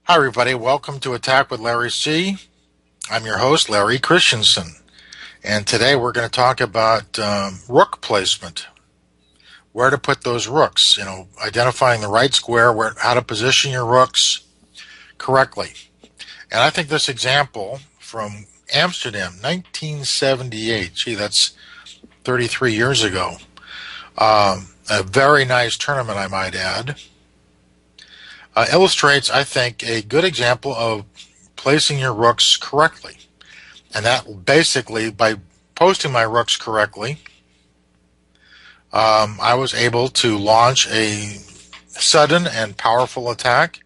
Hi, everybody. Welcome to Attack with LarryC. I'm your host, Larry Christensen. And today we're going to talk about rook placement. Where to put those rooks. Identifying the right square, how to position your rooks correctly. And I think this example from Amsterdam, 1978, gee, that's 33 years ago. A very nice tournament, I might add. Illustrates, I think, a good example of placing your rooks correctly. And that basically, by posting my rooks correctly, I was able to launch a sudden and powerful attack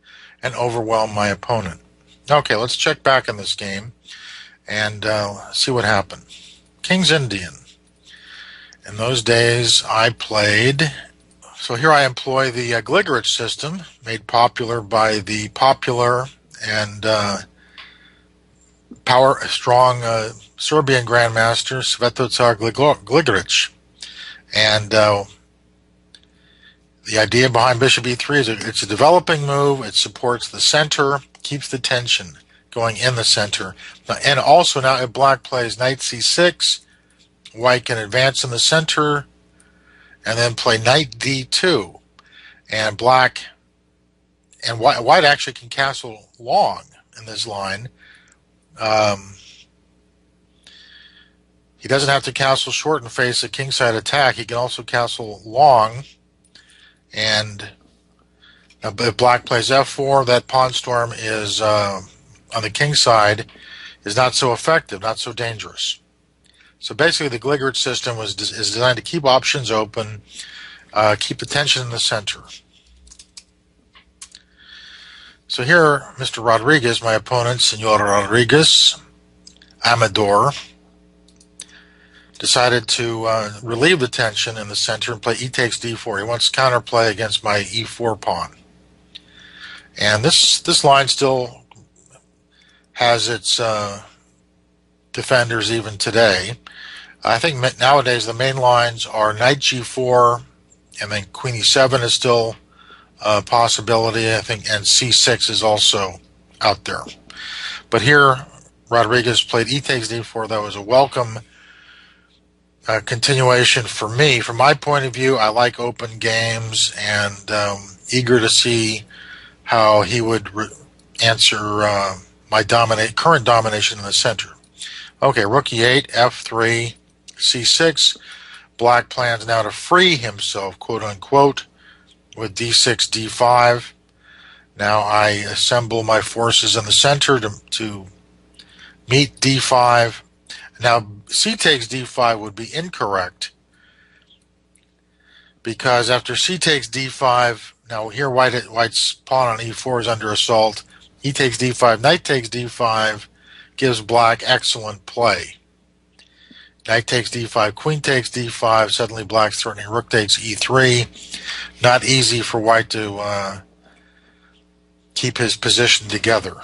and overwhelm my opponent. Okay, let's check back in this game and see what happened. King's Indian. In those days, I played. So here I employ the Gligorich system, made popular by the popular and strong Serbian Grandmaster Svetozar Gligorich. And the idea behind Bishop E3 is it's a developing move. It supports the center, keeps the tension going in the center. And also now if Black plays Knight C6, White can advance in the center and then play Knight D2. And Black and White actually can castle long in this line. He doesn't have to castle short and face a kingside attack. He can also castle long. And if Black plays F4, that pawn storm is on the king side is not so effective, not so dangerous. So basically, the Gligorich system is designed to keep options open, keep the tension in the center. So here, Mr. Rodriguez, my opponent, Senor Rodriguez, Amador, decided to relieve the tension in the center and play e takes d4. He wants counterplay against my e4 pawn. And this line still has its defenders even today. I think nowadays the main lines are knight g4, and then queen e7 is still a possibility, I think, and c6 is also out there. But here, Rodriguez played e takes d4. That was a welcome continuation for me. From my point of view, I like open games and eager to see how he would answer my current domination in the center. Okay, rook e8, f3, c6. Black plans now to free himself, quote unquote, with d6, d5. Now I assemble my forces in the center to meet d5. Now c takes d5 would be incorrect because after c takes d5, now here White's pawn on e4 is under assault. E takes d5, knight takes d5 gives Black excellent play. Knight takes d5, queen takes d5, suddenly Black's threatening rook takes e3. Not easy for White to keep his position together.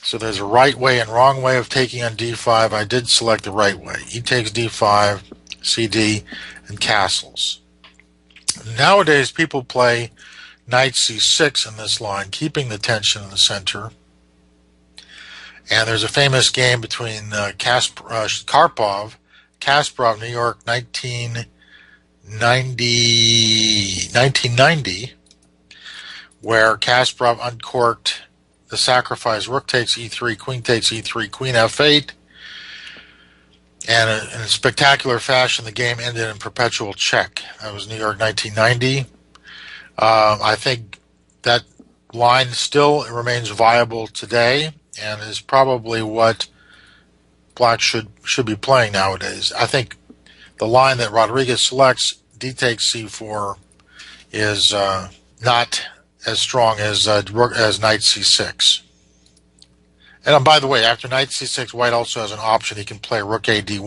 So there's a right way and wrong way of taking on d5. I did select the right way. E takes d5, cd, and castles. Nowadays, people play knight c6 in this line, keeping the tension in the center. And there's a famous game between Kasparov, New York, 1990, where Kasparov uncorked the sacrifice. Rook takes e3, queen takes e3, queen f8. And in a spectacular fashion, the game ended in perpetual check. That was New York, 1990. I think that line still remains viable today and is probably what Black should be playing nowadays. I think the line that Rodriguez selects, d takes c4, is not as strong as knight c6. And by the way, after knight c6, White also has an option. He can play rook a d1.